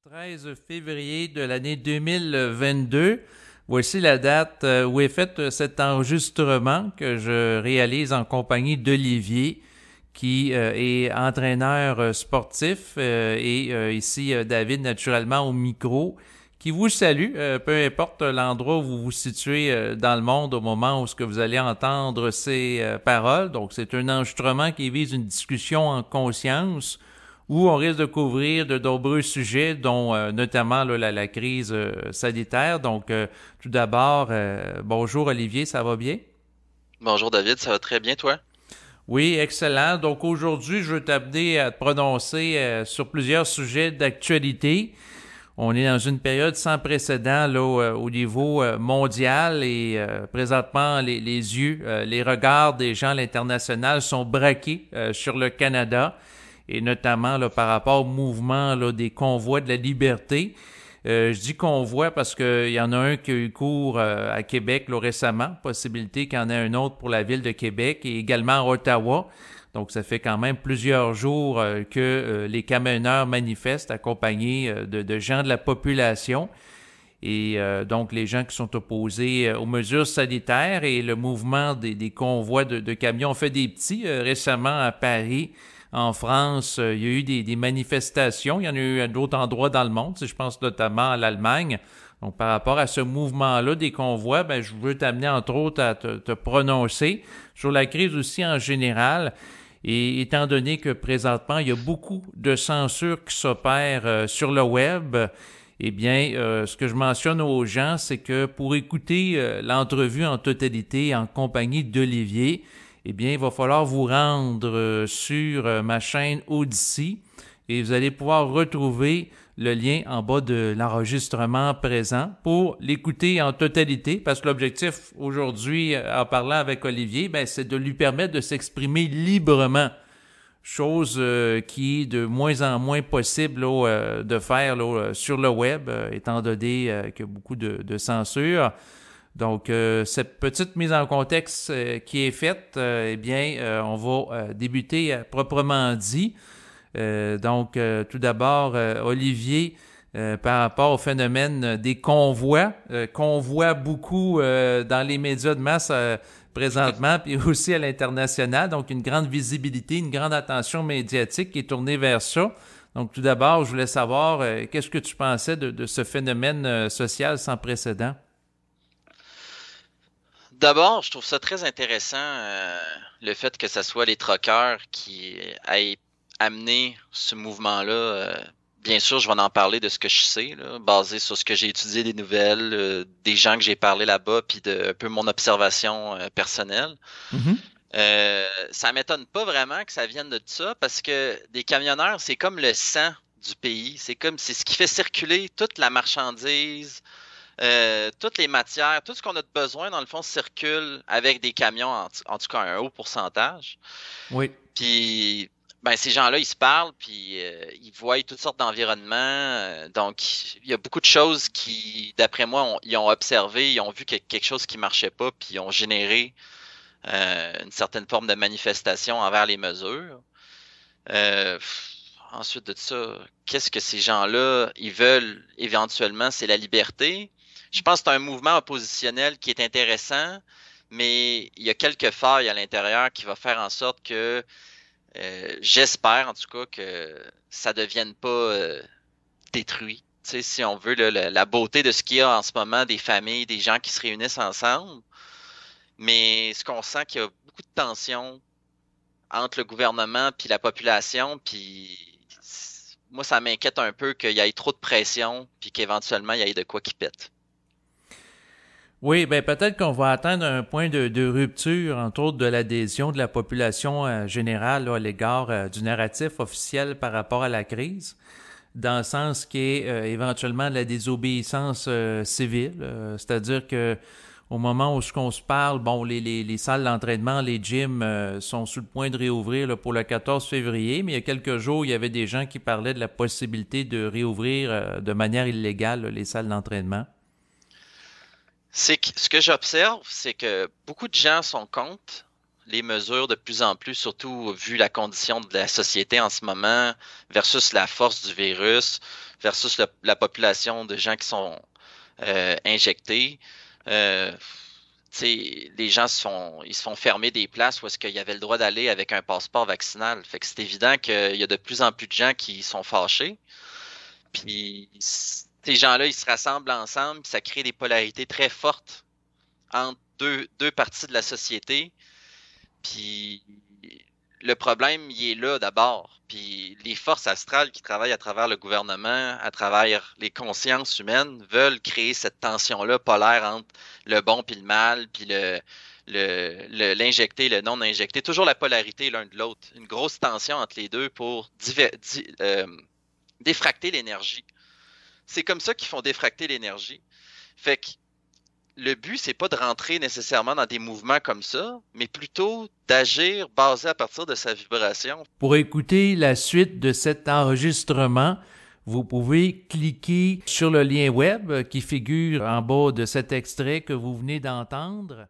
13 février de l'année 2022. Voici la date où est fait cet enregistrement que je réalise en compagnie d'Olivier, qui est entraîneur sportif, et ici David, naturellement, au micro, qui vous salue, peu importe l'endroit où vous vous situez dans le monde au moment où ce que vous allez entendre ces paroles. Donc, c'est un enregistrement qui vise une discussion en conscience où on risque de couvrir de nombreux sujets, dont notamment là, la crise sanitaire. Donc, tout d'abord, bonjour Olivier, ça va bien? Bonjour David, ça va très bien toi? Oui, excellent. Donc aujourd'hui, je veux t'amener à te prononcer sur plusieurs sujets d'actualité. On est dans une période sans précédent là, au niveau mondial et présentement, les yeux, les regards des gens à l'international sont braqués sur le Canada et notamment là, par rapport au mouvement là, des convois de la liberté. Je dis convoi parce qu'il y en a un qui a eu cours à Québec là, récemment, possibilité qu'il y en ait un autre pour la ville de Québec et également à Ottawa. Donc, ça fait quand même plusieurs jours que les camionneurs manifestent accompagnés de gens de la population. Et donc, les gens qui sont opposés aux mesures sanitaires et le mouvement des convois de camions ont fait des petits récemment à Paris. En France, il y a eu des manifestations. Il y en a eu à d'autres endroits dans le monde. Je pense notamment à l'Allemagne. Donc, par rapport à ce mouvement-là des convois, ben, je veux t'amener entre autres à te prononcer sur la crise aussi en général. Et étant donné que présentement, il y a beaucoup de censure qui s'opère sur le web, eh bien, ce que je mentionne aux gens, c'est que pour écouter l'entrevue en totalité en compagnie d'Olivier, eh bien, il va falloir vous rendre sur ma chaîne Odyssey et vous allez pouvoir retrouver le lien en bas de l'enregistrement présent pour l'écouter en totalité, parce que l'objectif aujourd'hui, en parlant avec Olivier, ben, c'est de lui permettre de s'exprimer librement, chose qui est de moins en moins possible là, de faire là, sur le web, étant donné qu'il y a beaucoup de censure. Donc, cette petite mise en contexte qui est faite, eh bien, on va débuter proprement dit. Donc, tout d'abord, Olivier, par rapport au phénomène des convois, qu'on voit beaucoup dans les médias de masse présentement, puis aussi à l'international. Donc, une grande visibilité, une grande attention médiatique qui est tournée vers ça. Donc, tout d'abord, je voulais savoir, qu'est-ce que tu pensais de ce phénomène social sans précédent? D'abord, je trouve ça très intéressant le fait que ce soit les truckers qui aient amené ce mouvement-là. Bien sûr, je vais en parler de ce que je sais, là, basé sur ce que j'ai étudié des nouvelles, des gens que j'ai parlé là-bas, puis de un peu mon observation personnelle. Mhm. Ça m'étonne pas vraiment que ça vienne de ça, parce que des camionneurs, c'est comme le sang du pays. C'est ce qui fait circuler toute la marchandise, toutes les matières, tout ce qu'on a de besoin, dans le fond, circule avec des camions, en tout cas un haut pourcentage. Oui. Puis, ben, ces gens-là, ils se parlent, puis ils voient toutes sortes d'environnements. Donc, il y a beaucoup de choses qui, d'après moi, ils ont observé, ils ont vu quelque chose qui marchait pas, puis ils ont généré une certaine forme de manifestation envers les mesures. Euh, Ensuite de ça, qu'est-ce que ces gens-là, ils veulent éventuellement, c'est la liberté. Je pense que c'est un mouvement oppositionnel qui est intéressant, mais il y a quelques failles à l'intérieur qui va faire en sorte que, j'espère en tout cas que ça devienne pas détruit. Tu sais, si on veut la beauté de ce qu'il y a en ce moment, des familles, des gens qui se réunissent ensemble, mais ce qu'on sent qu'il y a beaucoup de tensions entre le gouvernement puis la population, puis moi, ça m'inquiète un peu qu'il y ait trop de pression, puis qu'éventuellement, il y ait de quoi qui pète. Oui, ben peut-être qu'on va atteindre un point de rupture, entre autres, de l'adhésion de la population générale là, à l'égard du narratif officiel par rapport à la crise, dans le sens qui est éventuellement de la désobéissance civile, c'est-à-dire que au moment où on se parle, bon, les salles d'entraînement, les gyms sont sur le point de réouvrir là, pour le 14 février, mais il y a quelques jours, il y avait des gens qui parlaient de la possibilité de réouvrir de manière illégale là, les salles d'entraînement. C'est que ce que j'observe, c'est que beaucoup de gens sont contre. les mesures de plus en plus, surtout vu la condition de la société en ce moment, versus la force du virus, versus la population de gens qui sont injectés. Les gens ils se font fermer des places où est-ce qu'il y avait le droit d'aller avec un passeport vaccinal. Fait que c'est évident qu'il y a de plus en plus de gens qui sont fâchés. Puis ces gens-là, ils se rassemblent ensemble, puis ça crée des polarités très fortes entre deux parties de la société. Puis le problème, il est là d'abord. Puis les forces astrales qui travaillent à travers le gouvernement, à travers les consciences humaines, veulent créer cette tension-là polaire entre le bon puis le mal, puis l'injecté, le non injecté. Toujours la polarité l'un de l'autre. Une grosse tension entre les deux pour défracter l'énergie. C'est comme ça qu'ils font défracter l'énergie. Fait que le but, c'est pas de rentrer nécessairement dans des mouvements comme ça, mais plutôt d'agir basé à partir de sa vibration. Pour écouter la suite de cet enregistrement, vous pouvez cliquer sur le lien web qui figure en bas de cet extrait que vous venez d'entendre.